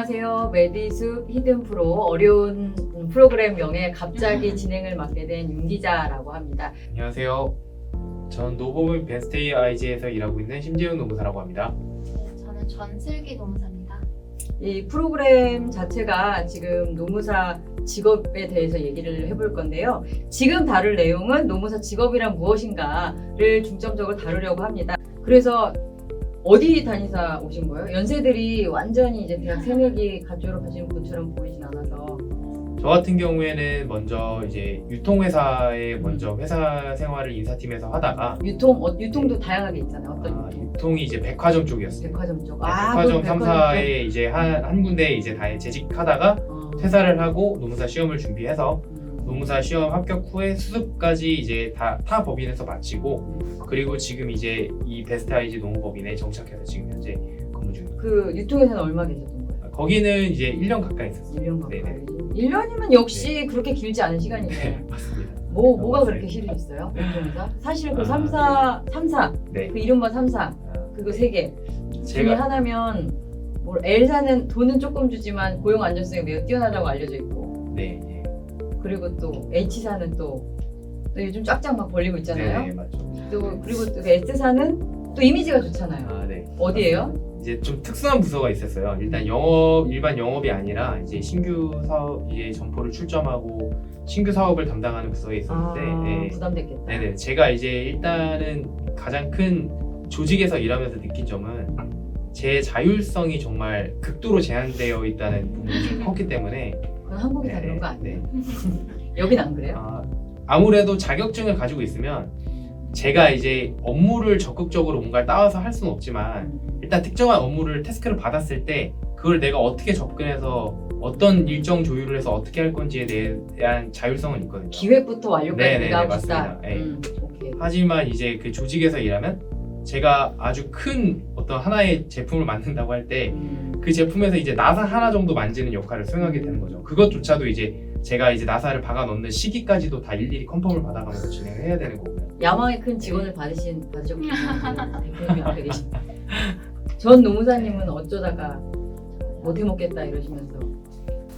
안녕하세요. 메디숲 히든 프로 어려운 프로그램명에 갑자기 진행을 맡게 된 윤 기자라고 합니다. 안녕하세요. 전 노법인 베스트웨이 IG에서 일하고 있는 심재훈 노무사라고 합니다. 저는 전슬기 노무사입니다. 이 프로그램 자체가 지금 노무사 직업에 대해서 얘기를 해볼 건데요. 지금 다룰 내용은 노무사 직업이란 무엇인가를 중점적으로 다루려고 합니다. 그래서 어디 다니사 오신 거예요? 연세들이 완전히 이제 대학 새내기 갓 졸업하신 분처럼 보이진 않아서. 저 같은 경우에는 먼저 이제 유통회사에 먼저 회사 생활을 인사팀에서 하다가 유통도 다양하게 있잖아요. 어떤 유통? 유통이 이제 백화점 쪽이었어요. 백화점 쪽. 네, 백화점 그럼 3사에 이제 한 군데 이제 다 재직하다가 퇴사를 하고 노무사 시험을 준비해서 노무사 시험 합격 후에 수습까지 이제 다 타 법인에서 마치고 그리고 지금 이제 이 베스트 IG 노무법인에 정착해서 지금 현재 근무 중입니다. 그 유통회사는 얼마 계셨던 거예요? 거기는 이제 1년 가까이 있었어요. 1년 가까이. 네네. 1년이면 역시 그렇게 길지 않은 시간이네요. 네, 맞습니다. 뭐가 그렇게 실이 있어요? 유통회사? 사실 그 3사 네. 그 이른바 3사 그거 3개 중에 제가 하나면 뭐 L사는 돈은 조금 주지만 고용 안정성이 매우 뛰어나다고 알려져 있고 네, 네. 그리고 또 H사는 또 요즘 쫙쫙 막 벌리고 있잖아요. 네, 맞죠. 또 그리고 또 그 S사는 또 이미지가 좋잖아요. 아, 네. 어디예요? 이제 좀 특수한 부서가 있었어요. 일단 일반 영업이 아니라 이제 신규 사업 이제 점포를 출점하고 신규 사업을 담당하는 부서에 있었는데, 네. 부담됐겠다. 네네. 제가 이제 일단은 가장 큰 조직에서 일하면서 느낀 점은 제 자율성이 정말 극도로 제한되어 있다는 부분이 좀 컸기 때문에. 그건 한국이 다 네, 그런 거 아니에요? 네. 여긴 안 그래요? 아무래도 자격증을 가지고 있으면 제가 이제 업무를 적극적으로 뭔가를 따와서 할 수는 없지만 일단 특정한 업무를 태스크를 받았을 때 그걸 내가 어떻게 접근해서 어떤 일정 조율을 해서 어떻게 할 건지에 대한 자율성은 있거든요. 기획부터 완료까지 네네네, 내가 하고 맞습니다. 있다. 네. 오케이. 하지만 이제 그 조직에서 일하면 제가 아주 큰 어떤 하나의 제품을 만든다고 할 때 그 제품에서 이제 나사 하나 정도 만지는 역할을 수행하게 되는 거죠. 그것조차도 이제 제가 이제 나사를 박아 넣는 시기까지도 다 일일이 컨펌을 받아가면서 진행을 해야 되는 거고요. 야망의 큰 직원을 받으셨군요. 대표님이 앞에 계신. 전 노무사님은 어쩌다가 못 해먹겠다 이러시면서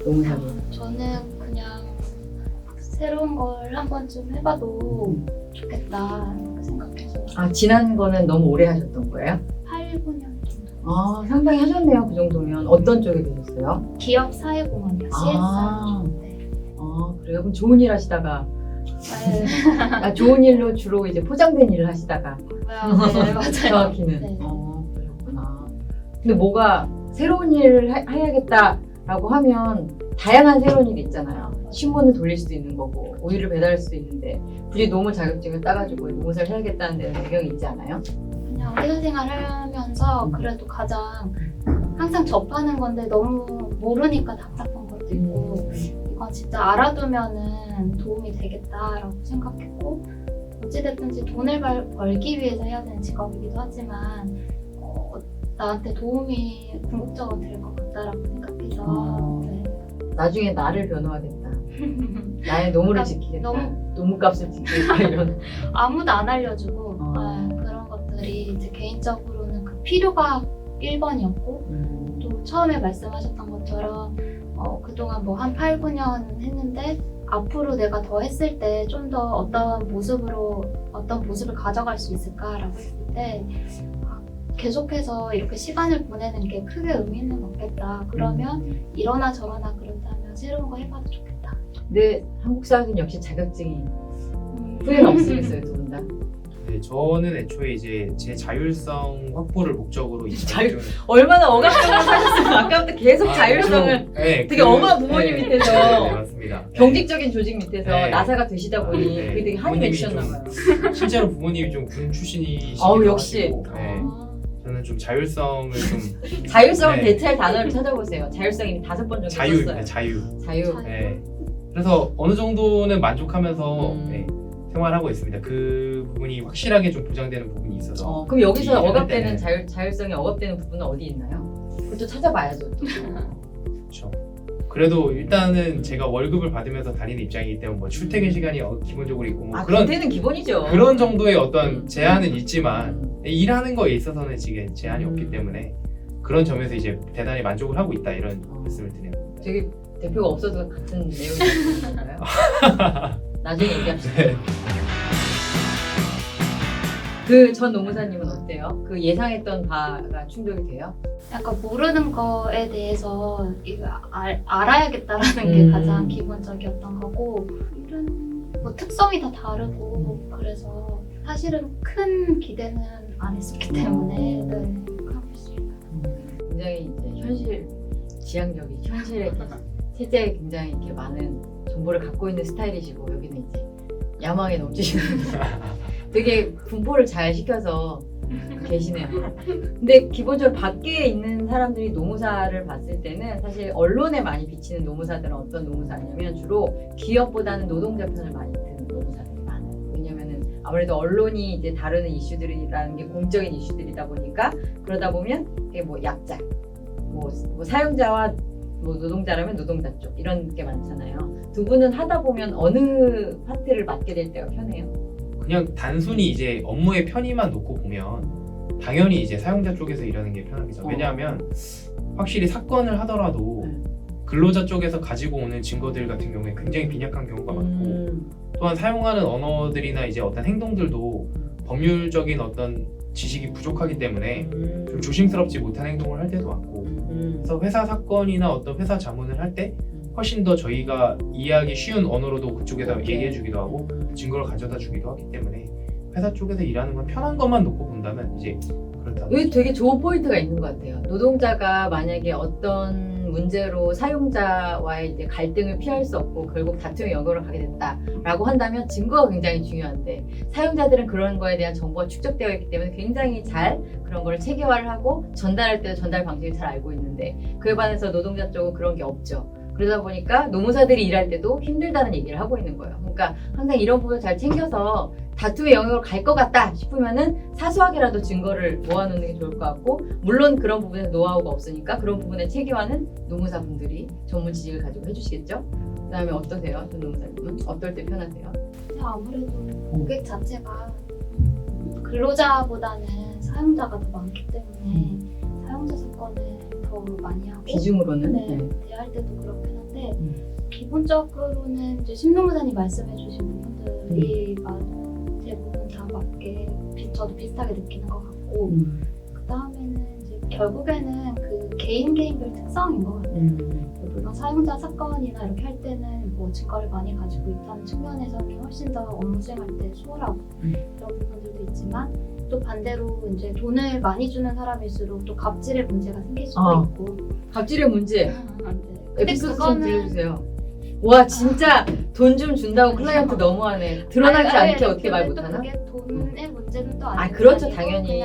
노무사로. 저는 그냥 새로운 걸 한 번쯤 해봐도 좋겠다 이렇게 생각해서 지난 거는 너무 오래 하셨던 거예요? 8, 9년 정도. 상당히 하셨네요. 그 정도면. 어떤 쪽에 계셨어요? 기업 사회공헌이요. CSR. 네. 그래요? 그럼 좋은 일 하시다가 네. 좋은 일로 주로 이제 포장된 일을 하시다가 네, 맞아요. 정확히는. 네. 그렇구나. 근데 뭐가 새로운 일을 해야겠다라고 하면 다양한 새로운 일이 있잖아요. 신문을 돌릴 수도 있는 거고 우유를 배달할 수도 있는데 굳이 노무 자격증을 따가지고 노무사를 해야겠다는 데는 배경이 있지 않아요? 그냥 회사 생활을 하면서 그래도 가장 항상 접하는 건데 너무 모르니까 답답한 것도 있고 이건 진짜 알아두면은 도움이 되겠다라고 생각했고 어찌됐든지 돈을 벌기 위해서 해야 되는 직업이기도 하지만 나한테 도움이 궁극적으로 될 것 같다라고 생각해서 네. 나중에 나를 변호하겠다. 나의 노무를 지키겠다. 노무값을 지키겠다 이런. 아무도 안 알려주고 그런 것들이 이제 개인적으로는 그 필요가 1번이었고 또 처음에 말씀하셨던 것처럼 그동안 뭐 한 8, 9년 했는데 앞으로 내가 더 했을 때 좀 더 어떤 모습을 가져갈 수 있을까라고 했을 때 계속해서 이렇게 시간을 보내는 게 크게 의미는 없겠다. 그러면 이러나 저러나 그렇다면 새로운 거 해봐도 좋겠다. 근데 한국 사회는 역시 자격증이 후회는 없으겠어요, 두 분 다? 네, 저는 애초에 이제 제 자율성 확보를 목적으로 이 자격증을 얼마나 억압적으로 사셨으면 아까부터 계속 자율성을 네, 되게 엄한 부모님 밑에서 네, 맞습니다. 경직적인 조직 밑에서 네. 나사가 되시다 보니 네. 그게 되게 한이 부모님이 맺히셨나 좀- 봐요. 실제로 부모님이 좀 군 출신이시기도 어우, 역시. 하시고, 네, 저는 좀 자율성을 좀 자율성을 네. 대체할 단어를 찾아보세요. 자율성 이미 5번 정도 자유입니다. 썼어요. 자유. 자유. 네. 그래서 어느 정도는 만족하면서 네. 생활하고 있습니다. 그 부분이 확실하게 좀 보장되는 부분이 있어서. 그럼 여기서 일을 할 억압되는 때는. 자율성이 억압되는 부분은 어디 있나요? 그것도 찾아봐야죠. 또. 그렇죠. 그래도 일단은 제가 월급을 받으면서 다니는 입장이기 때문에 뭐 출퇴근 시간이 기본적으로 있고 뭐 그때는 기본이죠. 그런 정도의 어떤 제한은 있지만 음. 일하는 거에 있어서는 지금 제한이 없기 때문에 그런 점에서 이제 대단히 만족을 하고 있다 이런 말씀을 드리는 겁니다. 저기 대표가 없어도 같은 내용이 있는가요? 나중에 얘기합시다. 네. 그 전 노무사님은 어때요? 그 예상했던 바가 충족이 돼요? 약간 모르는 거에 대해서 이거 알아야겠다라는 게 가장 기본적이었던 거고 이런 뭐 특성이 다 다르고 그래서 사실은 큰 기대는 안 했었기 때문에 네, 하고 있습니다. 굉장히 이제 현실 지향적인 현실에 실제 굉장히 이렇게 많은 정보를 갖고 있는 스타일이시고 여기는 이제 야망에 넘치시는 되게 분포를 잘 시켜서 계시네요. 근데 기본적으로 밖에 있는 사람들이 노무사를 봤을 때는 사실 언론에 많이 비치는 노무사들은 어떤 노무사냐면 주로 기업보다는 노동자 편을 많이 드는 노무사들이 많아요. 왜냐면은 아무래도 언론이 이제 다루는 이슈들이라는 게 공적인 이슈들이다 보니까 그러다 보면 이게 뭐 약자, 뭐 사용자와 뭐 노동자라면 노동자 쪽 이런 게 많잖아요. 두 분은 하다 보면 어느 파트를 맡게 될 때가 편해요? 그냥 단순히 이제 업무의 편의만 놓고 보면 당연히 이제 사용자 쪽에서 일하는 게 편하겠죠. 왜냐하면 확실히 사건을 하더라도 근로자 쪽에서 가지고 오는 증거들 같은 경우에 굉장히 빈약한 경우가 많고 또한 사용하는 언어들이나 이제 어떤 행동들도 법률적인 어떤 지식이 부족하기 때문에 좀 조심스럽지 못한 행동을 할 때도 많고 그래서 회사 사건이나 어떤 회사 자문을 할 때 훨씬 더 저희가 이해하기 쉬운 언어로도 그쪽에다 얘기해 주기도 하고 증거를 가져다 주기도 하기 때문에 회사 쪽에서 일하는 건 편한 것만 놓고 본다면 이제 그렇다. 여기 되게 좋은 포인트가 있는 것 같아요. 노동자가 만약에 어떤 문제로 사용자와의 이제 갈등을 피할 수 없고 결국 다툼의 영역으로 가게 됐다라고 한다면 증거가 굉장히 중요한데 사용자들은 그런 거에 대한 정보가 축적되어 있기 때문에 굉장히 잘 그런 걸 체계화를 하고 전달할 때도 전달 방식을 잘 알고 있는데 그에 반해서 노동자 쪽은 그런 게 없죠. 그러다 보니까 노무사들이 일할 때도 힘들다는 얘기를 하고 있는 거예요. 그러니까 항상 이런 부분을 잘 챙겨서 다툼의 영역으로 갈 것 같다 싶으면은 사소하게라도 증거를 모아놓는 게 좋을 것 같고 물론 그런 부분에 노하우가 없으니까 그런 부분의 체계화는 노무사분들이 전문 지식을 가지고 해주시겠죠? 그 다음에 어떠세요? 전 노무사님은? 어떨 때 편하세요? 아무래도 고객 자체가 근로자보다는 사용자가 더 많기 때문에 사용자 사건을 더 많이 하고 비중으로는? 네, 대할 때도 그렇긴 한데 기본적으로는 이제 신노무사님 말씀해주신 부분들이 대부분 다 맞게 저도 비슷하게 느끼는 것 같고 그 다음에는 이제 결국에는 그 개인별 특성인 것 같아요. 물론 사용자 사건이나 이렇게 할 때는 뭐 증거를 많이 가지고 있다는 측면에서는 훨씬 더 업무 수행할 때 수월하고 그런 부분들도 있지만 또 반대로 이제 돈을 많이 주는 사람일수록 또 갑질의 문제가 생길 수도 있고 갑질의 문제 근데 에피소드 좀 들려주세요. 와 진짜 돈 좀 준다고 클라이언트 너무하네. 드러나지 않게 어떻게 말 못하나? 그게 돈의 문제는 또 아니고 아 그렇죠 당연히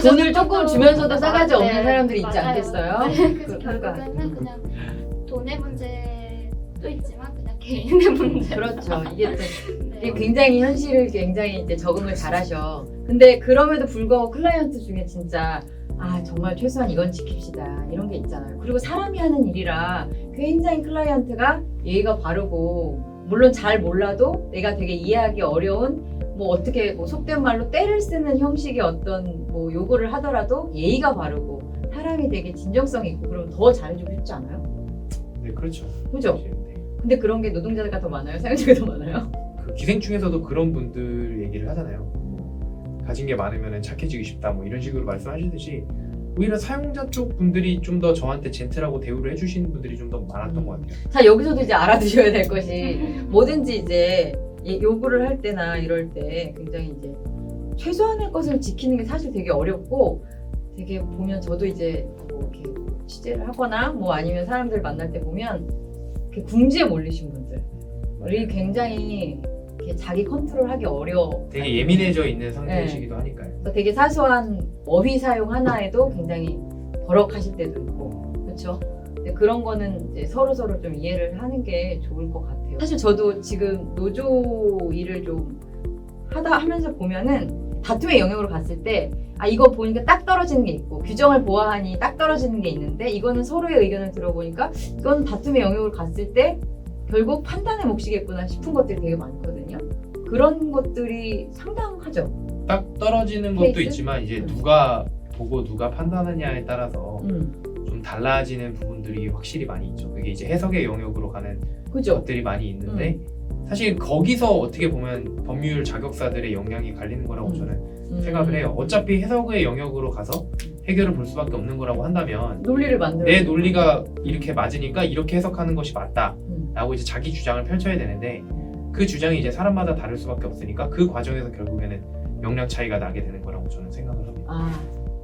돈을 조금 주면서도 싸가지 없는 사람들이 있지 맞아요. 않겠어요? 네, 그래서 그러니까. 결국에는 그냥 돈의 문제도 있지만 그냥 개인의 문제 그렇죠. 이게 또 네. 이게 굉장히 현실을 굉장히 이제 적응을 잘하셔. 근데 그럼에도 불구하고 클라이언트 중에 진짜 아 정말 최소한 이건 지킵시다 이런 게 있잖아요. 그리고 사람이 하는 일이라 굉장히 클라이언트가 예의가 바르고 물론 잘 몰라도 내가 되게 이해하기 어려운 뭐 어떻게 뭐 속된 말로 때를 쓰는 형식의 어떤 뭐 요구를 하더라도 예의가 바르고 사람이 되게 진정성이 있고 그러면 더 잘해주고 싶지 않아요? 네 그렇죠. 그죠? 네. 근데 그런 게 노동자가 더 많아요? 사용자가 더 많아요? 그 기생충에서도 그런 분들 얘기를 하잖아요. 가진 게 많으면 착해지기 쉽다 뭐 이런 식으로 말씀하시듯이 오히려 사용자 쪽 분들이 좀 더 저한테 젠틀하고 대우를 해주시는 분들이 좀 더 많았던 것 같아요. 자 여기서도 이제 알아두셔야 될 것이 뭐든지 이제 요구를 할 때나 이럴 때 굉장히 이제 최소한의 것을 지키는 게 사실 되게 어렵고 되게 보면 저도 이제 뭐 이렇게 취재를 하거나 뭐 아니면 사람들 만날 때 보면 이렇게 궁지에 몰리신 분들이 굉장히 이렇게 자기 컨트롤하기 어려워. 되게 예민해져 있는 상태이시기도 하니까요. 그래서 되게 사소한 어휘 사용 하나에도 굉장히 버럭하실 때도 있고 그렇죠? 근데 그런 거는 이제 서로 좀 이해를 하는 게 좋을 것 같아요. 사실 저도 지금 노조 일을 좀 하면서 보면은 다툼의 영역으로 갔을 때 아 이거 보니까 딱 떨어지는 게 있고 규정을 보아하니 딱 떨어지는 게 있는데 이거는 서로의 의견을 들어보니까 이건 다툼의 영역으로 갔을 때 결국 판단의 몫이겠구나 싶은 것들이 되게 많거든요. 그런 것들이 상당하죠. 딱 떨어지는 것도 케이스? 있지만 이제 누가 보고 누가 판단하냐에 따라서 좀 달라지는 부분들이 확실히 많이 있죠. 그게 이제 해석의 영역으로 가는 그죠? 것들이 많이 있는데 사실 거기서 어떻게 보면 법률 자격사들의 역량이 갈리는 거라고 저는 생각을 해요. 어차피 해석의 영역으로 가서 해결을 볼 수밖에 없는 거라고 한다면 논리를 만들어. 내 논리가 이렇게 맞으니까 이렇게 해석하는 것이 맞다라고 이제 자기 주장을 펼쳐야 되는데 그 주장이 이제 사람마다 다를 수밖에 없으니까 그 과정에서 결국에는 역량 차이가 나게 되는 거라고 저는 생각을 합니다. 아,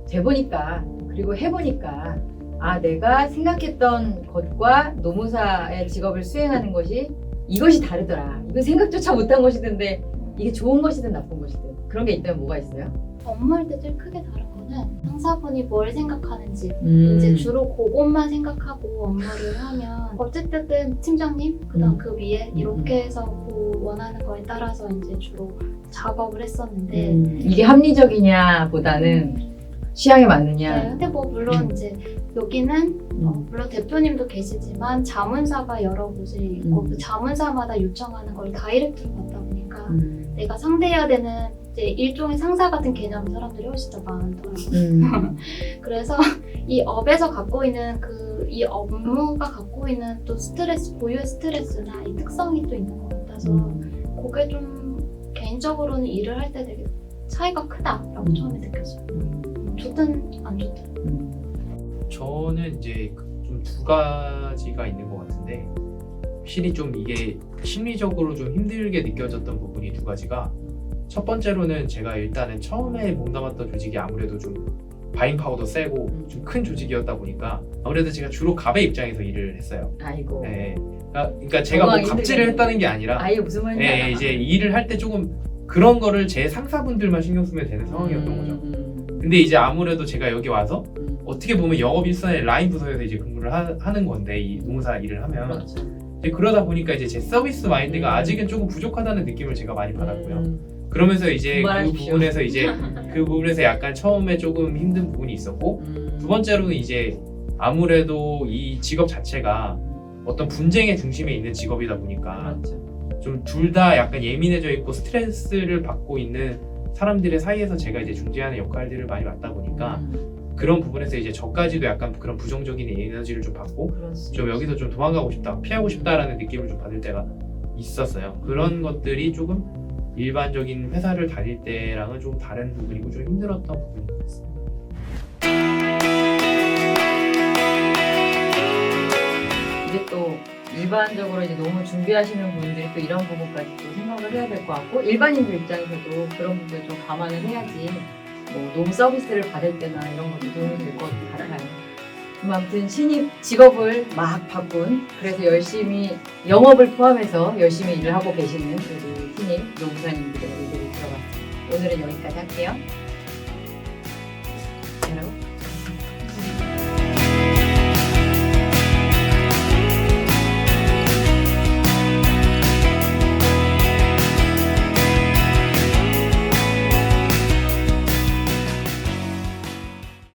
재보니까 그리고 해보니까 아 내가 생각했던 것과 노무사의 직업을 수행하는 것이 이것이 다르더라. 이건 생각조차 못한 것이던데 이게 좋은 것이든 나쁜 것이든 그런 게 있다면 뭐가 있어요? 업무할 때 제일 크게 다른 거는 상사분이 뭘 생각하는지 음. 이제 주로 그것만 생각하고 업무를 하면 어쨌든 팀장님 그다음 그 위에 이렇게 해서 그 원하는 거에 따라서 이제 주로 작업을 했었는데 이게 합리적이냐 보다는 취향에 맞느냐. 네, 근데 뭐 물론 이제 여기는 물론 대표님도 계시지만 자문사가 여러 곳이 있고 그 자문사마다 요청하는 걸 다이렉트로 받다 보니까 내가 상대해야 되는 이제 일종의 상사 같은 개념의 사람들이 훨씬 더 많더라고요. 그래서 이 업에서 갖고 있는 이 업무가 갖고 있는 또 스트레스, 고유의 스트레스나 이 특성이 또 있는 것 같아서 그게 좀 개인적으로는 일을 할 때 되게 차이가 크다라고 처음에 느꼈어요. 좋든 안 좋든. 저는 이제 좀 두 가지가 있는 것 같은데 확실히 좀 이게 심리적으로 좀 힘들게 느껴졌던 부분이 두 가지가 첫 번째로는 제가 일단은 처음에 몸담았던 조직이 아무래도 좀 바잉 파워도 세고 좀 큰 조직이었다 보니까 아무래도 제가 주로 갑의 입장에서 일을 했어요. 아이고. 네. 그러니까 제가 뭐 갑질을 했다는 게 아니라 아예 무슨 말인지 네, 이제 일을 할 때 조금 그런 거를 제 상사분들만 신경 쓰면 되는 상황이었던 거죠. 근데 이제 아무래도 제가 여기 와서 어떻게 보면 영업 일선의 라인 부서에서 이제 근무를 하는 건데 이 노무사 일을 하면 그렇죠. 이제 그러다 보니까 이제 제 서비스 마인드가 아직은 조금 부족하다는 느낌을 제가 많이 받았고요. 그러면서 이제 그 부분에서 약간 처음에 조금 힘든 부분이 있었고 두 번째로는 이제 아무래도 이 직업 자체가 어떤 분쟁의 중심에 있는 직업이다 보니까 그렇죠. 좀 둘 다 약간 예민해져 있고 스트레스를 받고 있는 사람들의 사이에서 제가 이제 중재하는 역할들을 많이 맡다 보니까 그런 부분에서 이제 저까지도 약간 그런 부정적인 에너지를 좀 받고 좀 여기서 좀 도망가고 싶다, 피하고 싶다라는 느낌을 좀 받을 때가 있었어요. 그런 것들이 조금 일반적인 회사를 다닐 때랑은 좀 다른 부분이고 좀 힘들었던 부분인 것 같습니다. 이게 또 일반적으로 이제 너무 준비하시는 분들이 또 이런 부분까지 또 생각을 해야 될 것 같고 일반인들 입장에서도 그런 부분을 좀 감안을 해야지 뭐 너무 서비스를 받을 때나 이런 것도 도움이 될 것 같아요. 아무튼 신입 직업을 막 바꾼 그래서 열심히 영업을 포함해서 열심히 일을 하고 계시는 우리 신입 노무사님들의 얘기를 들어봤습니다. 오늘은 여기까지 할게요. 여러분.